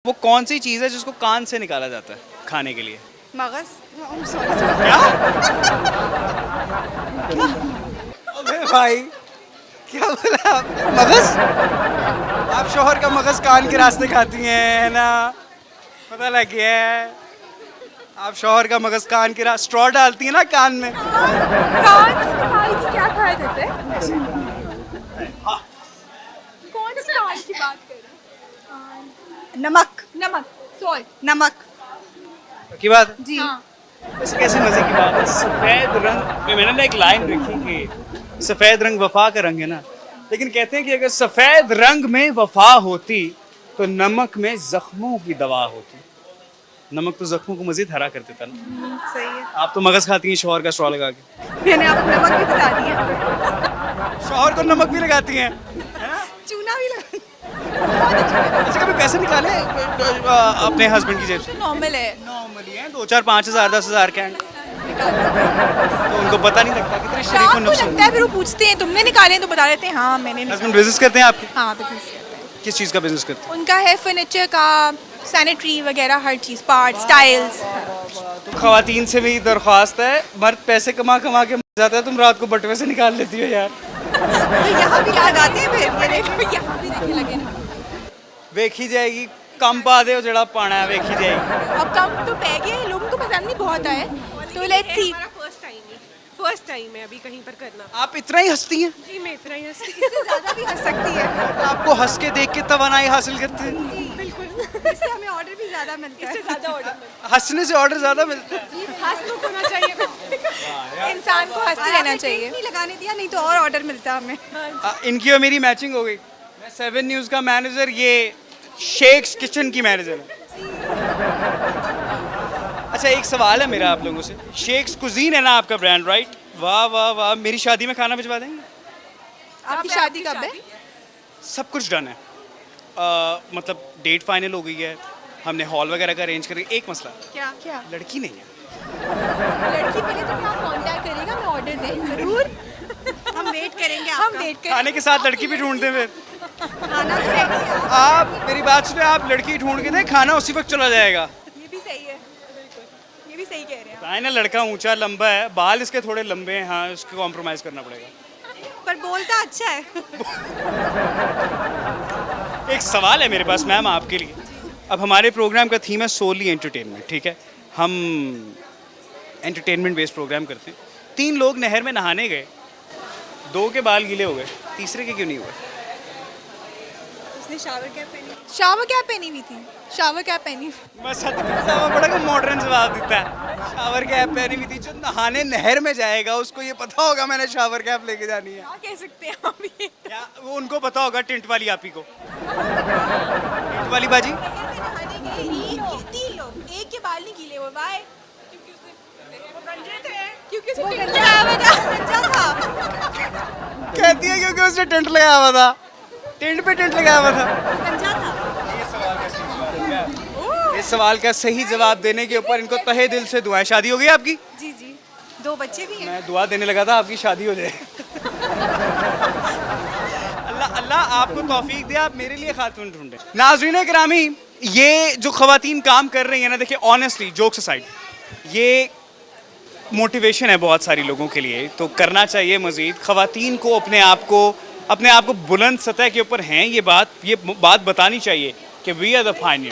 वो कौन सी चीज़ है जिसको कान से निकाला जाता है खाने के लिए? मगज। क्या? अबे भाई क्या बोला आप? मगज? आप शोहर का मगज कान के रास्ते खाती हैं है ना? पता लग गया है। आप शोहर का मगज कान के रास्ते स्ट्रॉ डालती हैं ना कान में। कान से निकाल के क्या खाया जाता है? कौन सी कान की बात कर रहे हैं? नमक। नमक। सॉल्ट। नमक। की बात है? जी। हाँ। वैसे कैसे मजे की बात है। सफेद रंग में मैंने ना एक लाइन रखी कि सफेद रंग वफा का रंग है ना, लेकिन कहते हैं कि अगर सफेद रंग में वफा होती तो नमक में जख्मों की दवा होती। नमक तो जख्मों को मजीद हरा कर देता ना। सही है। आप तो मगज खाती हैं शोहर का स्ट्रॉ लगा के। मैंने आपको नमक भी बता दिया। शोहर को नमक भी लगाती हैं। चूना भी लगा। अच्छा कभी पैसे निकाले अपने हस्बैंड की जेब से? नॉर्मल है। नॉर्मली है 2-4 5,000 10,000 के हैं। तो उनको पता नहीं लगता कितने शरीफ शाम और को नुक्स लगता है, फिर वो पूछते हैं तुमने निकाले हैं? तो बता देते हैं हाँ मैंने निकाले। हस्बैंड बिजनेस करते हैं आपके? हाँ बिजनेस करते हैं। किस चीज़ का बिजनेस करते हैं? उनका है फर्नीचर का, सैनिटरी वगैरह हर चीज़, पार्ट्स, टाइल्स। तो खवातीन से भी दरख्वास्त है, मर्द पैसे कमा कमा के मर जाता है, तुम रात को बटवे से निकाल लेती हो यार। तो यहाँ भी याद आते हैं, फिर ये देखो यहाँ भी देखने लगे ना। वेखी जाएगी कम पा दे जड़ा पाना है वेखी जाएगी। अब कम तो पै गए, लोगों को पसंद नहीं बहुत आए, तो लेट्स सी। फर्स्ट टाइम है अभी कहीं पर करना। आप इतना ही हंसती हैं? जी मैं इतना ही हंसती इससे ज़्यादा भी हंस सकती है। आपको हंस के देख के तवानाई हासिल करते हैं। बिल्कुल। इससे हमें ऑर्डर भी ज़्यादा मिलता है। इससे ज़्यादा ऑर्डर हंसने से ऑर्डर ज्यादा मिलता है। हंस तो होना चाहिए। इंसान को हंसते रहना चाहिए। नहीं लगाने दिया, नहीं तो और ऑर्डर मिलता हमें। इनकी और मेरी मैचिंग हो गई। मैं 7 न्यूज़ का मैनेजर, ये शेख्स किचन की मैनेजर है। अच्छा एक सवाल है मेरा आप लोगों से, शेख्स कुजीन है ना आपका ब्रांड, राइट? वाह वाह वाह, मेरी शादी में खाना भिजवा देंगे? आपकी शादी कब है? सब कुछ डन है। मतलब डेट फाइनल हो गई है, हमने हॉल वगैरह का अरेंज कर, एक मसला क्या क्या? लड़की नहीं है। लड़की मिले तो आप कांटेक्ट करेगा, मैं ऑर्डर दें जरूर। हम वेट करेंगे, हम वेट करेंगे। खाने के साथ लड़की भी ढूंढ दें फिर। खाना तो ready है। आप मेरी बात सुने, आप लड़की ढूंढ के दें, खाना उसी वक्त चला जाएगा। ये भी सही है, ये भी सही कह रहे हैं है ना, लड़का ऊंचा लंबा है, बाल इसके थोड़े लंबे हैं, हाँ इसको कॉम्प्रोमाइज करना पड़ेगा। आप। पर बोलता अच्छा है। एक सवाल है मेरे पास मैम आपके लिए। अब हमारे प्रोग्राम का थीम है सोली एंटरटेनमेंट, ठीक है? हम एंटरटेनमेंट बेस्ड प्रोग्राम करते हैं। 3 लोग नहर में नहाने गए, 2 के बाल गीले हो गए, तीसरे के क्यों नहीं हुए? उसने शावर कैप पहनी हुई थी। शावर कैप पहनी हुई। बस बड़ा मॉडर्न जवाब देता है। शावर कैप पहनी हुई थी, जो नहाने नहर में जाएगा उसको ये पता होगा मैंने शावर कैप लेके जानी है। क्या कह सकते हैं हम ये? क्या वो उनको पता होगा टिंट वाली आपी को? टिंट वाली बाजी? नहाने गए 3 लोग, एक के बाल नहीं गीले हुए, बाय। क्योंकि उसने टेंट लगाया हुआ था। कहती है क्योंकि उसने टेंट लगाया हुआ था। टेंट पे टेंट लगाया हुआ था। गंजा था। इस सवाल का सही जवाब देने के ऊपर इनको तहे दिल से दुआएं। शादी हो गई आपकी? जी जी, 2 बच्चे भी हैं। मैं दुआ देने लगा था आपकी शादी हो जाए। अल्लाह अल्लाह आपको तौफीक दे, आप मेरे लिए खातून ढूंढे। नाज़रीन किरामी, ये जो खवातीन काम कर रही है ना, देखिए ऑनेस्टली जोक्स असाइड, ये मोटिवेशन है बहुत सारी लोगों के लिए, तो करना चाहिए मज़ीद। खवातीन को अपने आप को बुलंद सतह के ऊपर हैं, ये बात बतानी चाहिए कि वी आर द फाइनल।